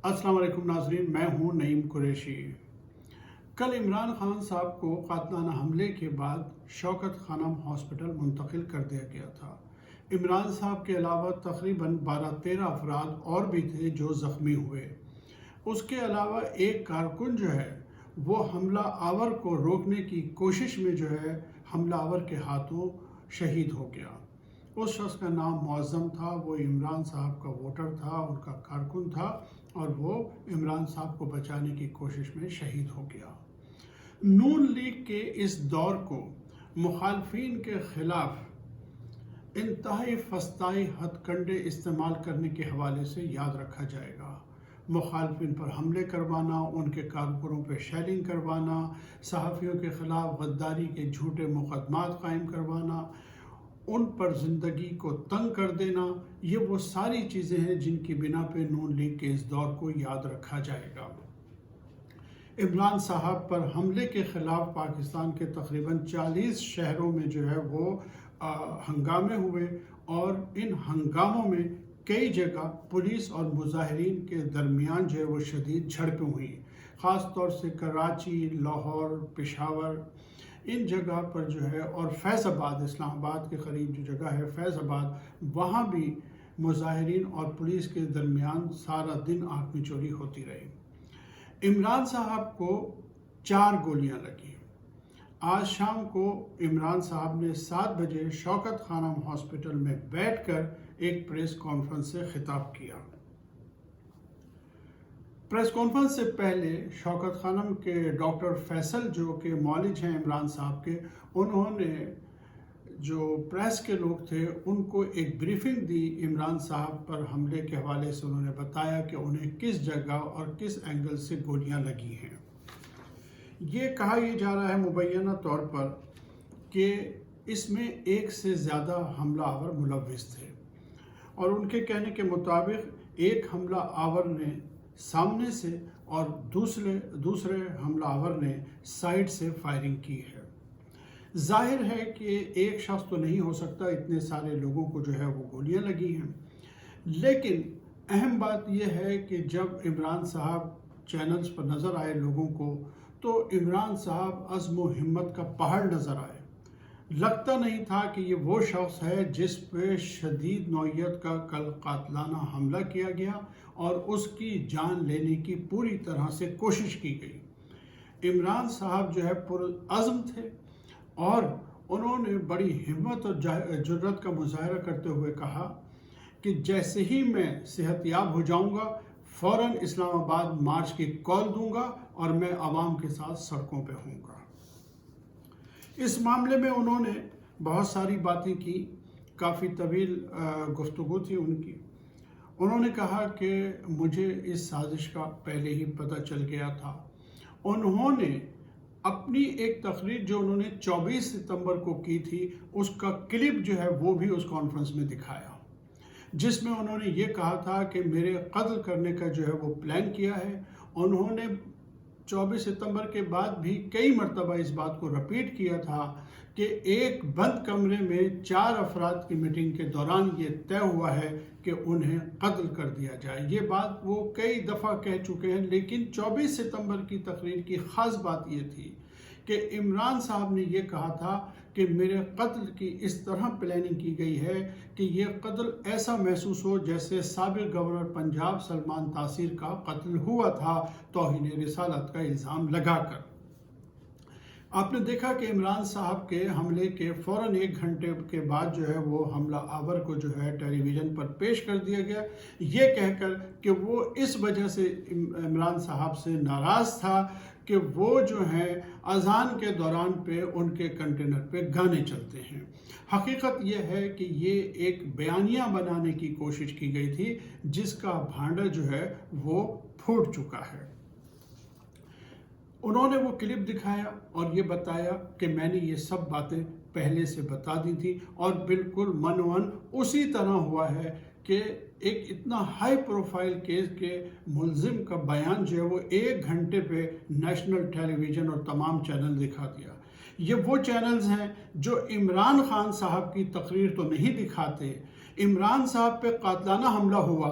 السلام علیکم ناظرین، میں ہوں نعیم قریشی۔ کل عمران خان صاحب کو قاتلانہ حملے کے بعد شوکت خانم ہاسپٹل منتقل کر دیا گیا تھا۔ عمران صاحب کے علاوہ تقریباً 12-13 افراد اور بھی تھے جو زخمی ہوئے۔ اس کے علاوہ ایک کارکن جو ہے وہ حملہ آور کو روکنے کی کوشش میں جو ہے حملہ آور کے ہاتھوں شہید ہو گیا۔ اس شخص کا نام معظم تھا، وہ عمران صاحب کا ووٹر تھا، ان کا کارکن تھا، اور وہ عمران صاحب کو بچانے کی کوشش میں شہید ہو گیا۔ نون لیگ کے اس دور کو مخالفین کے خلاف انتہائی فسطائی ہتھ کنڈے استعمال کرنے کے حوالے سے یاد رکھا جائے گا۔ مخالفین پر حملے کروانا، ان کے کارکنوں پہ شیلنگ کروانا، صحافیوں کے خلاف غداری کے جھوٹے مقدمات قائم کروانا، ان پر زندگی کو تنگ کر دینا، یہ وہ ساری چیزیں ہیں جن کی بنا پہ نون لیگ کے اس دور کو یاد رکھا جائے گا۔ عمران صاحب پر حملے کے خلاف پاکستان کے تقریباً 40 شہروں میں جو ہے وہ ہنگامے ہوئے، اور ان ہنگاموں میں کئی جگہ پولیس اور مظاہرین کے درمیان جو ہے وہ شدید جھڑپیں ہوئیں، خاص طور سے کراچی، لاہور، پشاور، ان جگہ پر جو ہے، اور فیض آباد، اسلام آباد کے قریب جو جگہ ہے فیض آباد، وہاں بھی مظاہرین اور پولیس کے درمیان سارا دن آنکھ مچولی ہوتی رہی۔ عمران صاحب کو 4 گولیاں لگیں۔ آج شام کو عمران صاحب نے 7 بجے شوکت خانم ہاسپٹل میں بیٹھ کر ایک پریس کانفرنس سے خطاب کیا۔ پریس کانفرنس سے پہلے شوکت خانم کے ڈاکٹر فیصل جو کہ معالج ہیں عمران صاحب کے، انہوں نے جو پریس کے لوگ تھے ان کو ایک بریفنگ دی عمران صاحب پر حملے کے حوالے سے۔ انہوں نے بتایا کہ انہیں کس جگہ اور کس اینگل سے گولیاں لگی ہیں۔ یہ کہا جا رہا ہے مبینہ طور پر کہ اس میں 1 سے زیادہ حملہ آور ملوث تھے، اور ان کے کہنے کے مطابق ایک حملہ آور نے سامنے سے اور دوسرے حملہ آور نے سائیڈ سے فائرنگ کی ہے۔ ظاہر ہے کہ ایک شخص تو نہیں ہو سکتا، اتنے سارے لوگوں کو جو ہے وہ گولیاں لگی ہیں، لیکن اہم بات یہ ہے کہ جب عمران صاحب چینلز پر نظر آئے لوگوں کو، تو عمران صاحب عزم و ہمت کا پہاڑ نظر آئے۔ لگتا نہیں تھا کہ یہ وہ شخص ہے جس پہ شدید نوعیت کا کل قاتلانہ حملہ کیا گیا اور اس کی جان لینے کی پوری طرح سے کوشش کی گئی۔ عمران صاحب جو ہے پرعزم تھے، اور انہوں نے بڑی ہمت اور جرأت کا مظاہرہ کرتے ہوئے کہا کہ جیسے ہی میں صحت یاب ہو جاؤں گا، فوراً اسلام آباد مارچ کی کال دوں گا اور میں عوام کے ساتھ سڑکوں پہ ہوں گا۔ اس معاملے میں انہوں نے بہت ساری باتیں کی، کافی طویل گفتگو تھی ان کی۔ انہوں نے کہا کہ مجھے اس سازش کا پہلے ہی پتہ چل گیا تھا۔ انہوں نے اپنی ایک تقریر جو انہوں نے 24 ستمبر کو کی تھی، اس کا کلپ جو ہے وہ بھی اس کانفرنس میں دکھایا، جس میں انہوں نے یہ کہا تھا کہ میرے قتل کرنے کا جو ہے وہ پلان کیا ہے۔ انہوں نے 24 ستمبر کے بعد بھی کئی مرتبہ اس بات کو رپیٹ کیا تھا کہ ایک بند کمرے میں 4 افراد کی میٹنگ کے دوران یہ طے ہوا ہے کہ انہیں قتل کر دیا جائے۔ یہ بات وہ کئی دفعہ کہہ چکے ہیں، لیکن 24 ستمبر کی تقریر کی خاص بات یہ تھی کہ عمران صاحب نے یہ کہا تھا کہ میرے قتل کی اس طرح پلاننگ کی گئی ہے کہ یہ قتل ایسا محسوس ہو جیسے سابق گورنر پنجاب سلمان تاثیر کا قتل ہوا تھا، توہین رسالت کا الزام لگا کر۔ آپ نے دیکھا کہ عمران صاحب کے حملے کے فوراً 1 گھنٹے کے بعد جو ہے وہ حملہ آور کو جو ہے ٹیلی ویژن پر پیش کر دیا گیا، یہ کہہ کر کہ وہ اس وجہ سے عمران صاحب سے ناراض تھا کہ وہ جو ہیں اذان کے دوران پہ ان کے کنٹینر پہ گانے چلتے ہیں۔ حقیقت یہ ہے کہ یہ ایک بیانیہ بنانے کی کوشش کی گئی تھی، جس کا بھانڈا جو ہے وہ پھوٹ چکا ہے۔ انہوں نے وہ کلپ دکھایا اور یہ بتایا کہ میں نے یہ سب باتیں پہلے سے بتا دی تھی، اور بالکل منون اسی طرح ہوا ہے کہ ایک اتنا ہائی پروفائل کیس کے ملزم کا بیان جو ہے وہ 1 گھنٹے پہ نیشنل ٹیلی ویژن اور تمام چینل دکھا دیا۔ یہ وہ چینلز ہیں جو عمران خان صاحب کی تقریر تو نہیں دکھاتے، عمران صاحب پہ قاتلانہ حملہ ہوا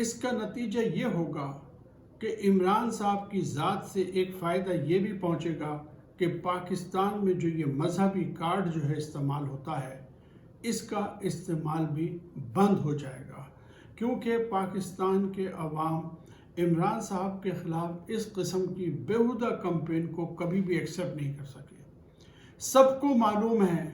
اس کا نتیجہ یہ ہوگا کہ عمران صاحب کی ذات سے ایک فائدہ یہ بھی پہنچے گا کہ پاکستان میں جو یہ مذہبی کارڈ جو ہے استعمال ہوتا ہے اس کا استعمال بھی بند ہو جائے گا، کیونکہ پاکستان کے عوام عمران صاحب کے خلاف اس قسم کی بیہودہ کمپین کو کبھی بھی ایکسیپٹ نہیں کر سکے۔ سب کو معلوم ہے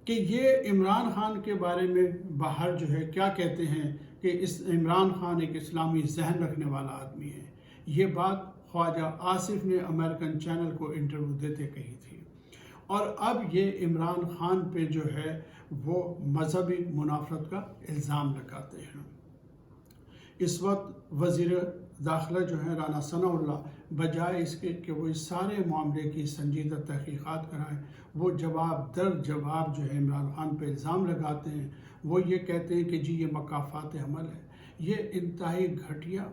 کہ یہ عمران خان کے بارے میں باہر جو ہے کیا کہتے ہیں کہ عمران خان ایک اسلامی ذہن رکھنے والا آدمی ہے۔ یہ بات خواجہ آصف نے امریکن چینل کو انٹرویو دیتے کہی تھی، اور اب یہ عمران خان پہ جو ہے وہ مذہبی منافرت کا الزام لگاتے ہیں۔ اس وقت وزیر داخلہ جو ہے رانا ثناء اللہ، بجائے اس کے کہ وہ اس سارے معاملے کی سنجیدہ تحقیقات کرائیں، وہ جواب در جواب جو ہے عمران خان پہ الزام لگاتے ہیں۔ وہ یہ کہتے ہیں کہ جی یہ مکافات عمل ہے۔ یہ انتہائی گھٹیا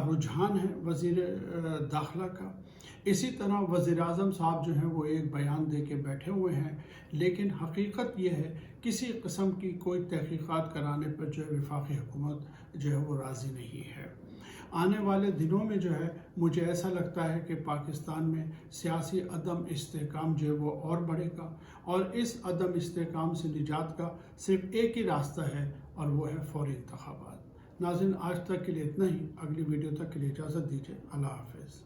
رجحان ہے وزیر داخلہ کا۔ اسی طرح وزیر اعظم صاحب جو ہیں وہ ایک بیان دے کے بیٹھے ہوئے ہیں، لیکن حقیقت یہ ہے کسی قسم کی کوئی تحقیقات کرانے پر جو ہے وفاقی حکومت جو ہے وہ راضی نہیں ہے۔ آنے والے دنوں میں جو ہے مجھے ایسا لگتا ہے کہ پاکستان میں سیاسی عدم استحکام جو ہے وہ اور بڑھے گا، اور اس عدم استحکام سے نجات کا صرف ایک ہی راستہ ہے، اور وہ ہے فوری انتخابات۔ ناظرین، آج تک کے لیے اتنا ہی۔ اگلی ویڈیو تک کے لیے اجازت دیجیے۔ اللہ حافظ۔